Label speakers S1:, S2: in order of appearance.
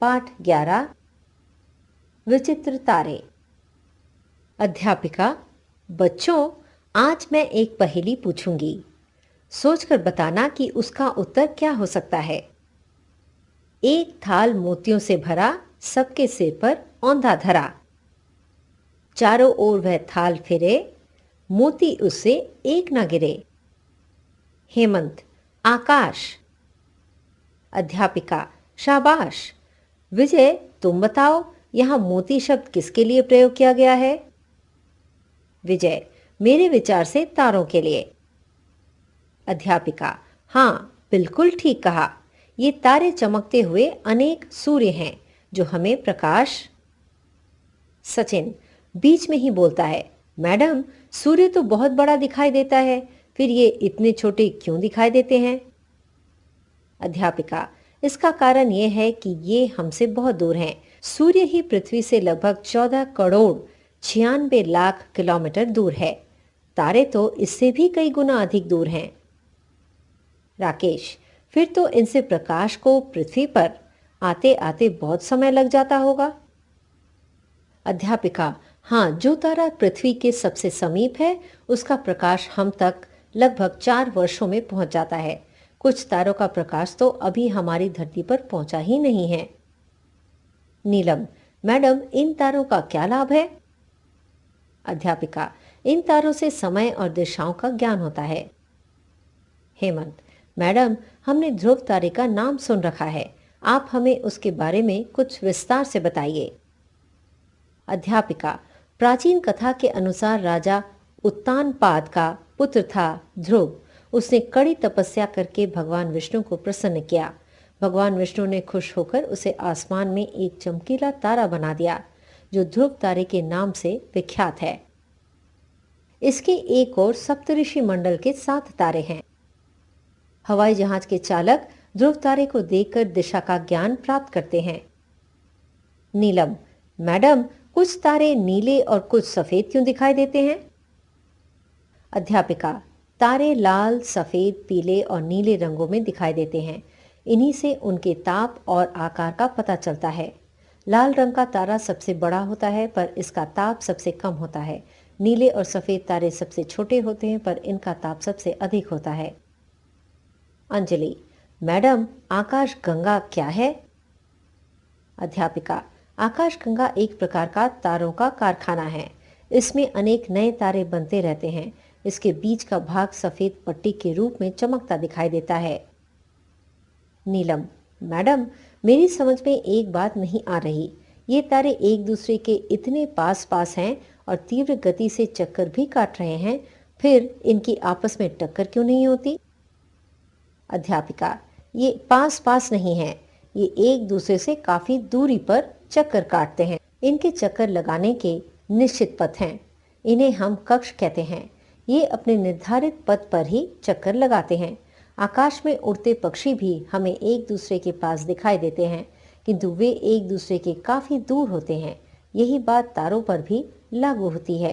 S1: पाठ 11 विचित्र तारे। अध्यापिका, बच्चों, आज मैं एक पहेली पूछूंगी। सोचकर बताना कि उसका उत्तर क्या हो सकता है। एक थाल मोतियों से भरा, सबके सिर पर औंधा धरा। चारों ओर वह थाल फिरे, मोती उससे एक न गिरे। हेमंत, आकाश। अध्यापिका, शाबाश। विजय, तुम बताओ, यहाँ मोती शब्द किसके लिए प्रयोग किया गया है? विजय, मेरे विचार से तारों के लिए। अध्यापिका, हाँ, बिल्कुल ठीक कहा। ये तारे चमकते हुए अनेक सूर्य हैं जो हमें प्रकाश। सचिन बीच में ही बोलता है, मैडम, सूर्य तो बहुत बड़ा दिखाई देता है, फिर ये इतने छोटे क्यों दिखाई देते हैं? अध्यापिका, इसका कारण यह है कि ये हमसे बहुत दूर हैं। सूर्य ही पृथ्वी से लगभग 14 करोड़ 96 लाख किलोमीटर दूर है। तारे तो इससे भी कई गुना अधिक दूर हैं। राकेश, फिर तो इनसे प्रकाश को पृथ्वी पर आते आते बहुत समय लग जाता होगा। अध्यापिका, हाँ, जो तारा पृथ्वी के सबसे समीप है उसका प्रकाश हम तक लगभग 4 वर्षों में पहुंच जाता है। कुछ तारों का प्रकाश तो अभी हमारी धरती पर पहुंचा ही नहीं है। नीलम, मैडम, इन तारों का क्या लाभ है? अध्यापिका, इन तारों से समय और दिशाओं का ज्ञान होता है। हेमंत, मैडम, हमने ध्रुव तारे का नाम सुन रखा है, आप हमें उसके बारे में कुछ विस्तार से बताइए। अध्यापिका, प्राचीन कथा के अनुसार राजा उत्तानपाद का पुत्र था ध्रुव। उसने कड़ी तपस्या करके भगवान विष्णु को प्रसन्न किया। भगवान विष्णु ने खुश होकर उसे आसमान में एक चमकीला तारा बना दिया जो ध्रुव तारे के नाम से विख्यात है। इसके एक और सप्तऋषि मंडल के 7 तारे हैं। हवाई जहाज के चालक ध्रुव तारे को देखकर दिशा का ज्ञान प्राप्त करते हैं। नीलम, मैडम, कुछ तारे नीले और कुछ सफेद क्यों दिखाई देते हैं? अध्यापिका, तारे लाल, सफेद, पीले और नीले रंगों में दिखाई देते हैं। इन्हीं से उनके ताप और आकार का पता चलता है। लाल रंग का तारा सबसे बड़ा होता है पर इसका ताप सबसे कम होता है। नीले और सफेद तारे सबसे छोटे होते हैं पर इनका ताप सबसे अधिक होता है। अंजलि, मैडम, आकाश गंगा क्या है? अध्यापिका, आकाश गंगा एक प्रकार का तारों का कारखाना है। इसमें अनेक नए तारे बनते रहते हैं। इसके बीच का भाग सफेद पट्टी के रूप में चमकता दिखाई देता है। नीलम, मैडम, मेरी समझ में एक बात नहीं आ रही। ये तारे एक दूसरे के इतने पास पास हैं और तीव्र गति से चक्कर भी काट रहे हैं, फिर इनकी आपस में टक्कर क्यों नहीं होती? अध्यापिका, ये पास पास नहीं है, ये एक दूसरे से काफी दूरी पर चक्कर काटते हैं। इनके चक्कर लगाने के निश्चित पथ हैं। इन्हें हम कक्ष कहते हैं। ये अपने निर्धारित पथ पर ही चक्कर लगाते हैं। आकाश में उड़ते पक्षी भी हमें एक दूसरे के पास दिखाई देते हैं, किंतु वे एक दूसरे के काफी दूर होते हैं। यही बात तारों पर भी लागू होती है।